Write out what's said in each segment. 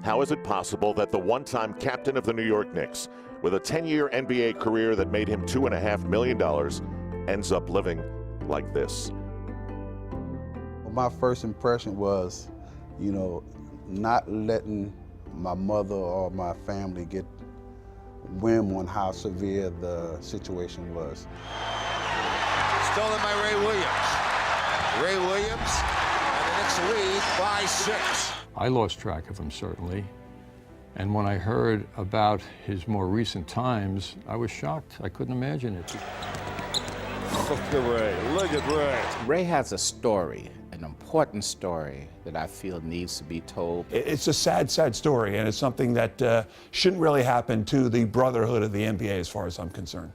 How is it possible that the one-time captain of the New York Knicks, with a 10-year NBA career that made him $2.5 million, ends up living like this? My first impression was, not letting my mother or my family get whim on how severe the situation was. Stolen by Ray Williams. Ray Williams, and the Knicks lead by 6. I lost track of him, certainly. And when I heard about his more recent times, I was shocked. I couldn't imagine it. Look at Ray. Look at Ray. Ray has a story, an important story that I feel needs to be told. It's a sad, sad story, and it's something that shouldn't really happen to the brotherhood of the NBA as far as I'm concerned.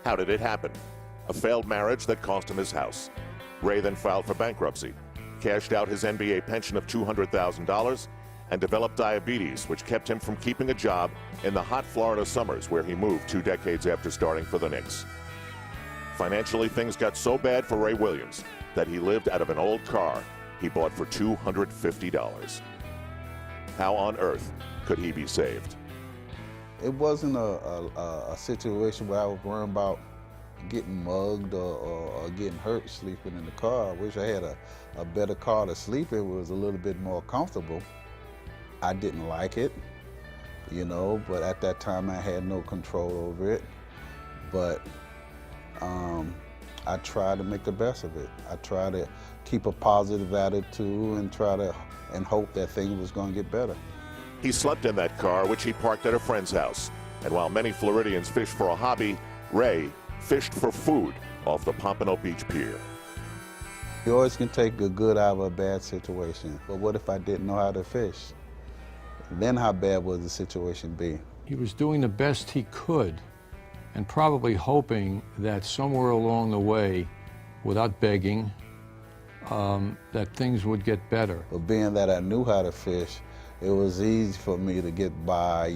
How did it happen? A failed marriage that cost him his house. Ray then filed for bankruptcy, cashed out his NBA pension of $200,000, and developed diabetes, which kept him from keeping a job in the hot Florida summers where he moved 2 decades after starting for the Knicks. Financially, things got so bad for Ray Williams that he lived out of an old car he bought for $250. How on earth could he be saved? It wasn't a situation where I was worrying about getting mugged or getting hurt sleeping in the car. I wish I had a better car to sleep in. It was a little bit more comfortable. I didn't like it, but at that time I had no control over it. But I tried to make the best of it. I tried to keep a positive attitude and hope that things was going to get better. He slept in that car, which he parked at a friend's house. And while many Floridians fish for a hobby, Ray fished for food off the Pompano Beach Pier. You always can take the good out of a bad situation. But what if I didn't know how to fish? Then how bad would the situation be? He was doing the best he could and probably hoping that somewhere along the way, without begging, that things would get better. But being that I knew how to fish, it was easy for me to get by,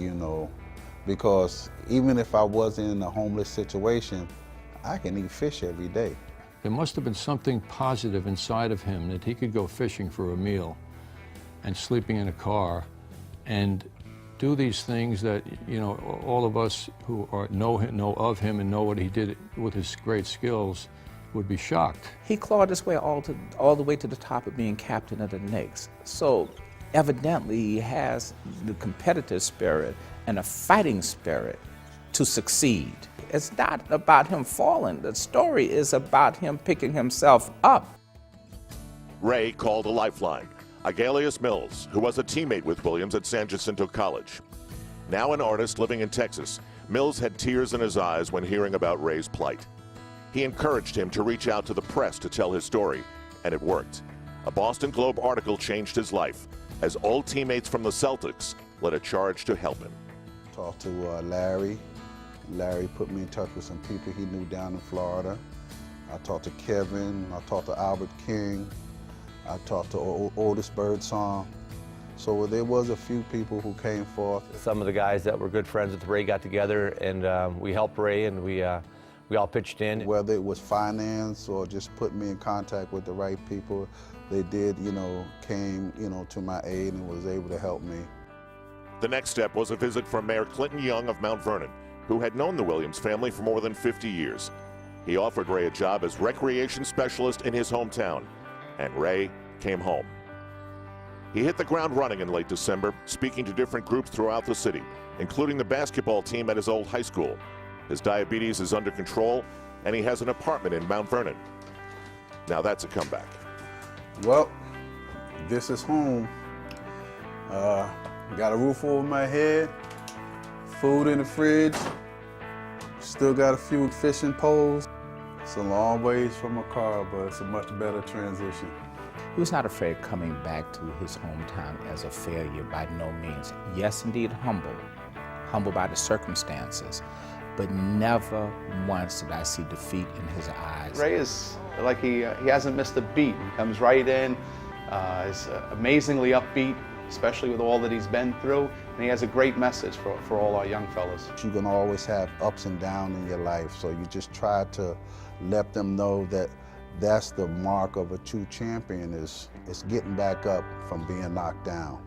because even if I wasn't in a homeless situation, I can eat fish every day. There must have been something positive inside of him that he could go fishing for a meal and sleeping in a car and do these things that, all of us who know of him and know what he did with his great skills would be shocked. He clawed his way all the way to the top of being captain of the Knicks. So evidently he has the competitive spirit and a fighting spirit to succeed. It's not about him falling. The story is about him picking himself up. Ray called a lifeline, Agalius Mills, who was a teammate with Williams at San Jacinto College. Now an artist living in Texas, Mills had tears in his eyes when hearing about Ray's plight. He encouraged him to reach out to the press to tell his story, and it worked. A Boston Globe article changed his life as old teammates from the Celtics led a charge to help him. Talked to Larry. Larry put me in touch with some people he knew down in Florida. I talked to Kevin. I talked to Albert King. I talked to Otis Birdsong. So there was a few people who came forth. Some of the guys that were good friends with Ray got together, and we helped Ray, and we all pitched in. Whether it was finance or just put me in contact with the right people, they did, came, to my aid and was able to help me. The next step was a visit from Mayor Clinton Young of Mount Vernon, who had known the Williams family for more than 50 years. He offered Ray a job as recreation specialist in his hometown, and Ray came home. He hit the ground running in late December, speaking to different groups throughout the city, including the basketball team at his old high school. His diabetes is under control, and he has an apartment in Mount Vernon. Now that's a comeback. Well, this is home. Got a roof over my head, food in the fridge, still got a few fishing poles. It's a long ways from a car, but it's a much better transition. He was not afraid of coming back to his hometown as a failure, by no means. Yes, indeed, humble by the circumstances, but never once did I see defeat in his eyes. Ray is like he hasn't missed a beat. He comes right in, is amazingly upbeat, especially with all that he's been through, and he has a great message for all our young fellas. You're gonna always have ups and downs in your life, so you just try to let them know that that's the mark of a true champion is getting back up from being knocked down.